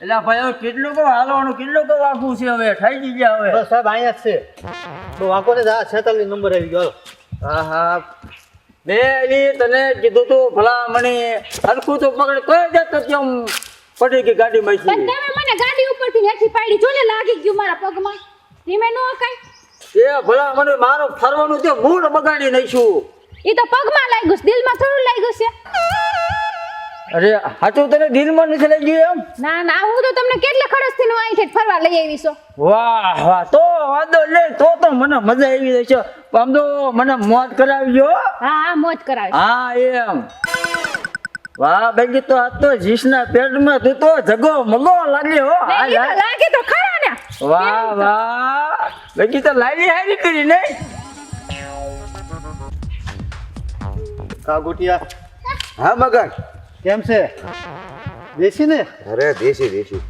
એટલે ભાઈ હવે કેટલું કહું હાલવાનું કેટલું કહું આખું છે હવે થઈ ગયા હવે બસ સાહેબ અહીંયા જ છે તો વાંકો ને 46 નંબર આવી ગયો હા હા મેં એવી તને કીધું તું ભલા મને હરખું તો પકડ કોઈ દેતો કેમ પડી ગઈ ગાડી પણ માંથી તમે મને ગાડી ઉપરથી હેઠી પાડી જો ને લાગી ગયું મારા પગમાં ધીમે નો કાઈ એ ભલા મને મારો ફરવાનું તે મૂડ બગાડી નાખ્યું ઈ તો પગમાં લાગ્યું છે દિલમાં થોડું લાગ્યું છે અરે હાચું તને દિલમાં નથી લઈ ગયું એમ ના ના હું તો તમને કેટલા ખડસથી નો અહીં ફરવા લઈ આવી છો વાહ વાહ તો વાંધો લે તો મને મજા આવી રહી છે આમ તો મને મોજ કરાવી જો હા હા મોજ કરાવે હા એમ વાહ બેગી તો આ તો જીસના પેટમાં તું તો જગો મગો લાગે હો હા યાર લાગે તો ખરા ને વાહ વાહ બેગી તો લાવી હારી કરી ને કા ગોટિયા હા મગન કેમ છે દેશી ને અરે દેશી દેશી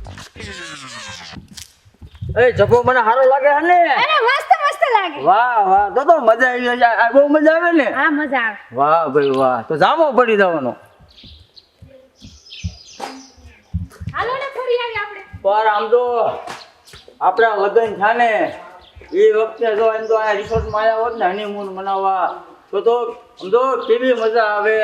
એ જગો મને સારો લાગે હે ને અરે મસ્ત મસ્ત લાગે વાહ વાહ તો મજા આવી જાય આ બહુ મજા આવે ને હા મજા આવે વાહ ભાઈ વાહ તો જામો પડી જવાનો હાલો ને ફરી આવી આપણે પર આમ તો આપણા લગ્ન છે ને એ વખતે જો એમ તો આ રિસોર્ટમાં આવ્યા હોત ને હનીમૂન મનાવવા તો આમ તો કેવી મજા આવે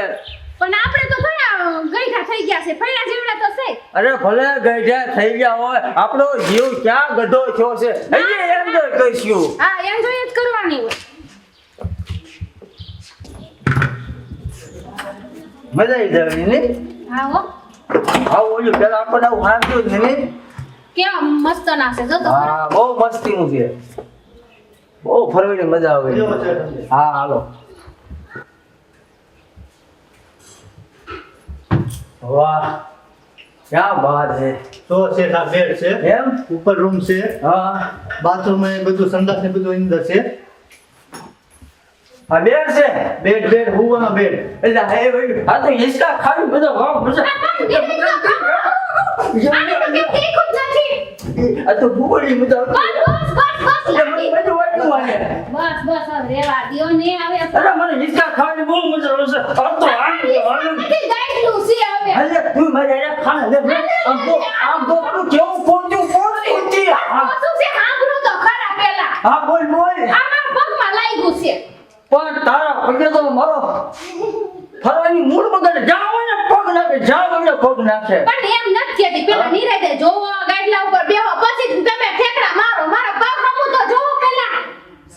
પણ આપણે તો ઘણા ગઈઠા થઈ ગયા છે ફૈયા જેવડા તો છે અરે ભલે ગઈઢા થઈ ગયા હોય આપણો જીવ ક્યાં ગઢો થયો છે હજી એન્જોય કરીશું હા એન્જોય જ કરવાની હોય મજા આવી જાય ને હા હો આવું ઓલું પેલા આપણને આવું વાંધો જ નહીં કેવા મસ્ત ના છે જો તો હા બહુ મસ્તીનું છે બહુ ફરવાની મજા આવે હા હાલો વાહ ક્યાં બાત છે તો છે આ બેડ છે એમ ઉપર રૂમ છે હા બાથરૂમ એ બધું સંડાસ ને બધું અંદર છે આ બેડ છે બેડ બેડ હુવાનો બેડ એટલે હે ભાઈ આ તો હિસકા ખાવી બધો વાહ મજા આ તો બુબડી મજા આવતી બસ બસ હવે રેવા દ્યો ને હવે અરે મને હિસકા ખાવાની બહુ મજા આવે છે આ તો આનંદ ગાઈડલું છે હવે અરે તું મારે આ ખાને લે આમ તો આનું કેવું પોંજું છે હા શું છે સાંભળો તો ખરા પેલા હા બોલ બોલ આમાં પગમાં લાગ્યું છે પણ તારા પગે તો મારો ફરવાની મૂળ બગાડે જાવ ને પગ નાખે જાવ ને પગ નાખે પણ એમ નથી કહેતી પેલા નિરાતે જોવો ગાઈડલા ઉપર બેહો પછી તમે ઠેકડા મારો મારા પગ હમું તો જોવો પેલા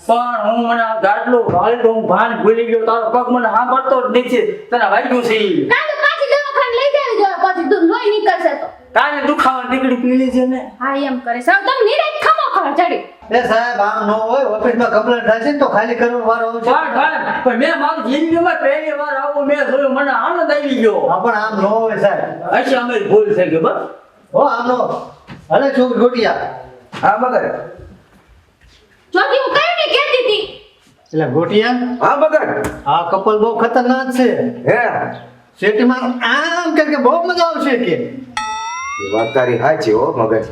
પણ હું મને આ ગાડલું હાલ તો હું ભાન ભૂલી ગયો તારો પગ મને સાંભળતો જ નથી તને વાગ્યું છે કાલે પાછી દવાખાને લઈ જાવી જો પછી તું લોહી નીકળશે તો કાલે દુખાવા નીકળી પીલી છે ને હા એમ કરે સાવ તમે નિરાત ખમો ખમો ચડી એ સાહેબ આમ નો હોય ઓફિસમાં કમ્પ્લેન્ટ થાય છે ને તો ખાલી કરવાનો વારો આવે છે પણ મેં મારી જિંદગીમાં પહેલી વાર આવું મેં જોયું મને આનંદ આવી ગયો હા પણ આમ નો હોય સાહેબ અચ્છા અમે ભૂલ થઈ ગઈ બસ હો આમ નો અરે છોકરી ગોટિયા હા મગર જોકી હું કઈ ની કહેતી હતી એટલે ગોટિયા હા મગન આ કપલ બહુ ખતરનાક છે હે સિટીમાં આમ કે બહુ મજા આવશે કે એ વાત તારી સાચી હો મગન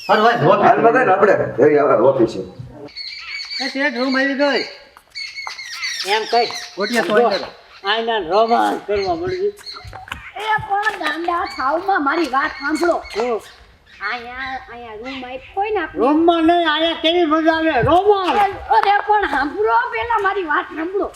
અરે ભાઈ હાલ મગન આપણે જઈ આવે ઓફિસે શેઠ રૂમ આવી ગઈ એમ કઈ ગોટિયા સોય કરે આઈના રોમાન્સ કરવા મળ્યું એ પણ ગાંડા થાવમાં મારી વાત સાંભળો આયા રૂમ આઈ કોઈ ના રોમમાં નહીં આયા કેવી મજા આવે રોમાન્સ અરે પણ સાંભળો પેલા મારી વાત સાંભળો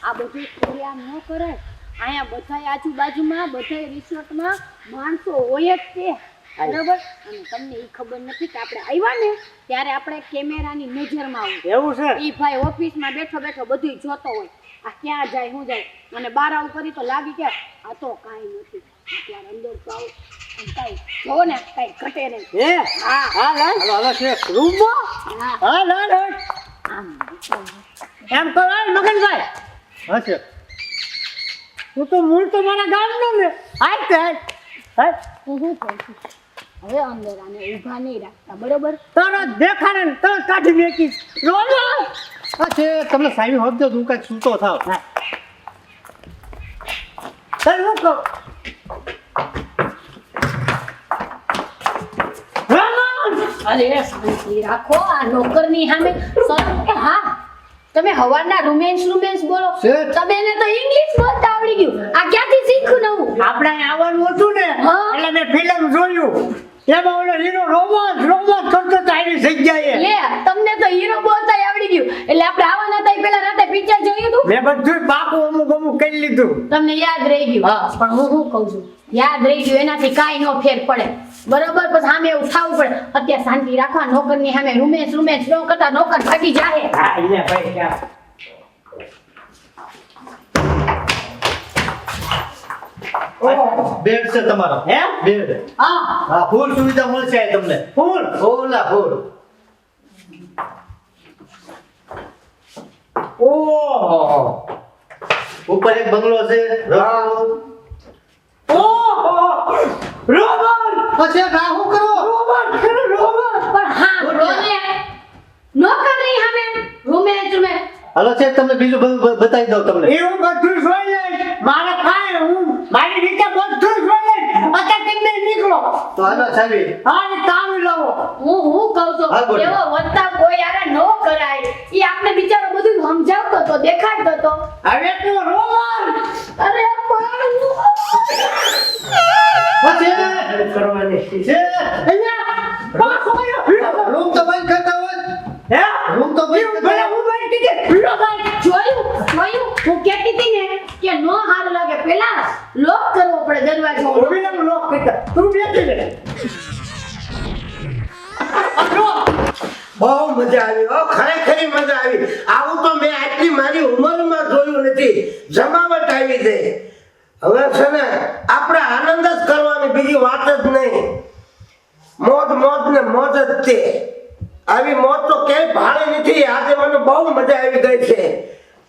આ બધું થોડી આમ ન કરાય અહીંયા બધાય આજુબાજુમાં બધાય રિસોર્ટમાં માણસો હોય જ તે બરાબર અને તમને એ ખબર નથી કે આપણે આવ્યા ને ત્યારે આપણે કેમેરાની નજરમાં આવું એવું છે એ ભાઈ ઓફિસમાં બેઠો બેઠો બધું જોતો હોય આ ક્યાં જાય હું જાય અને બાર આવું કરી તો લાગી કે આ તો કાંઈ નથી અત્યારે અંદર તો આવું અને કાંઈ જો ને કાંઈ ઘટે નહીં હે હા હા લાલ હવે શેઠ રૂમમાં હા હા લાલ આમ એમ તો લાલ મગનભાઈ હા શેઠ તું તો મૂળ તો મારા ગામનો ને હાલ તે હાલ હું શું કહું છું હવે અંદર આને ઊભા નહીં રાખતા બરોબર તરત દેખાડે ને તરત કાઢી મેકીશ રોમાન્સ હા શેઠ તમને સાઈડ હોત દો હું કાંઈક સૂતો થાવ તને હું કહું રોમાન્સ અરે શાંતિ રાખો આ નોકરની સામે હા તમે હવારના રોમેન્સ બોલો શેઠ. તમે એને તો ઇંગ્લિશ બોલતા આવડી ગયું આ ક્યાંથી શીખ્યું નવું આપણે અહીં આવવાનું હતું ને હા. એટલે મેં ફિલ્મ જોયું એમાં ઓલો હીરો રોમાંસ કરતો તો આવી જગ્યાએ લે તમને તો હીરો બોલતા આવડી ગયું એટલે આપણે આવવાના હતા એ પેલા રાતે પિક્ચર જોયું હતું મેં બધું પાકું અમુક કરી લીધું તમને યાદ રહી ગયું હા. પણ હું શું કહું છું યાદ રહી ગયું એનાથી કાંઈ નો ફેર પડે બરોબર પછી સામે એવું થવું પડે અત્યારે શાંતિ રાખવા નોકરની સામે રૂમેશ ન કરતા નોકર ભાગી જાય હા એને ભાઈ ક્યાં બેડ છે તમારો હે બેડ હા હા ફૂલ સુવિધા મળશે અહીં તમને ફૂલ ઓલા ફૂલ ઓહો ઉપર એક બંગલો છે રસોડું. ઓહો રોમન પછી આ શું કરો રોમન પણ હા રોમે નોકર નહીં સામે રૂમેશ હાલો છે તમને બીજું બધું બતાવી દઉં તમને એવું બધું જોઈ લે મારે કાંઈ હું મારી રીતે બધું જોઈ લે અત્યારે તમે નીકળો તો હાલો સાહેબ હા ને કામ લાવો હું કહું છું હા, બોલો. એવો વધતા કોઈ યાર નો કરાય ઈ આપણે બિચારો બધું સમજાવતો તો દેખાડતો તો હવે તું રોમન અરે પછી કરવાની છે અહીંયા પાછો આવ્યો રૂમ તો બંધ કરતા હોય હે રૂમ તો બંધ ભલે કરતા હું બેઠી હતી પીળો ભાઈ જોયું હું કહેતી હતી ને કે નો હારું લાગે પેલા લોક કરવો પડે દરવાજો ઓબીના લોક કરતા તું બેઠી ને અરો બહુ મજા આવી હો ખરેખરી મજા આવી આવું તો મેં આટલી મારી ઉંમરમાં જોયું નથી જમાવટ આવી છે હવે છે ને આપણે આનંદ જ કરવાની બીજી વાત જ નહીં મોજ ને મોજ જ છે આવી મોજ તો ક્યાંય ભાડે નથી આજે મને બહુ મજા આવી ગઈ છે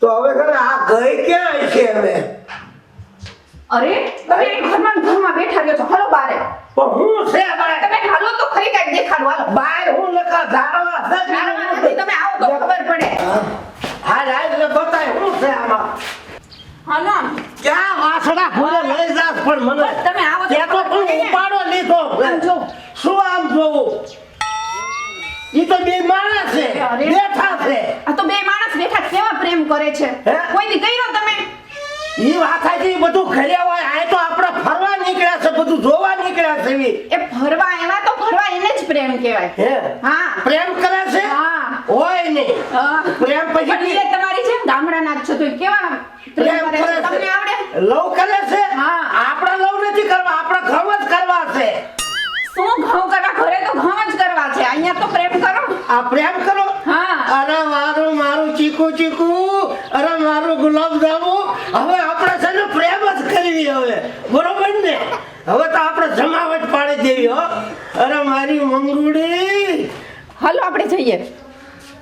તો હવે છે ને આ ગઈ ક્યાં છે હવે અરે તમે અહીં ઘરમાં બેઠા રહ્યો છો હલો બારે પણ હું છે બાય તમે હાલો તો ખરી કાંઈક દેખાડો હાલો બાય હું લખા ધારવા જાણવા નથી, તમે આવો તો ખબર પડે હાલ એટલે બતાય હું છે આમાં હાલો આમ. ક્યાં વાસણા ફૂલે લઈ જાસ પણ મને બસ તમે આવો તો ત્યાં તો ખબર તું પડે ને. ઉપાડો લીધો આમ જો. શું આમ જોવું ઈ તો બે માણસ છે અરે. બેઠા છે આ તો બે માણસ બેઠા કેવા પ્રેમ કરે છે હે? કોઈ દી કર્યો તમે ઈ વાખાજી બધું ઘરે હોય આ તો આપણે ફરવા નીકળ્યા છે બધું જોવા નીકળ્યા છે ઈ. એ ફરવા એવા તો ફરવા એને જ પ્રેમ કહેવાય હે હા પ્રેમ કરે છે હા. હોય નહીં હા. પ્રેમ પછી પણ એ તમારી જેમ ગામડાના જ છો તો એ કેવા પ્રેમ કરે છે તમને આવડે લવ કરે છે હા. આપણે લવ નથી કરવા આપણે ઘઉં જ કરવા છે શું ઘઉં કરવા ઘરે તો ઘઉં જ કરવા છે અહીંયા તો પ્રેમ કરો આ પ્રેમ કરો હા. અરે મારું ચીકુ અરે મારું ગુલાબ જાંબુ હવે આપણે છે ને પ્રેમ જ કરવી હવે બરોબર ને હવે તો આપણે જમાવટ પાડી દેવી હો અરે મારી મંગુડી હાલો આપણે જઈએ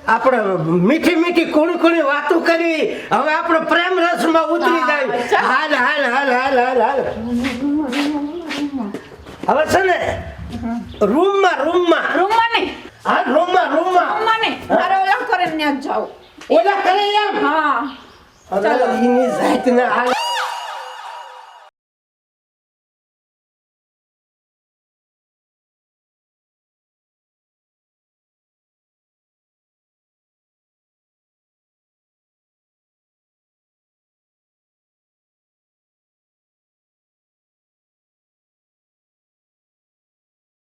આપણે મીઠી કુણી વાતો કરવી હવે આપણે પ્રેમ રસમાં ઉતરી હા, જાય ચાલ. હાલ હવે છે ને રૂમમાં રૂમમાં નહીં હા રૂમમાં રૂમમાં નહીં મારે ઓલા કરે ને ત્યાં જ જાઓ ઓલા કરે એમ હા અરે એની જાતને હાલ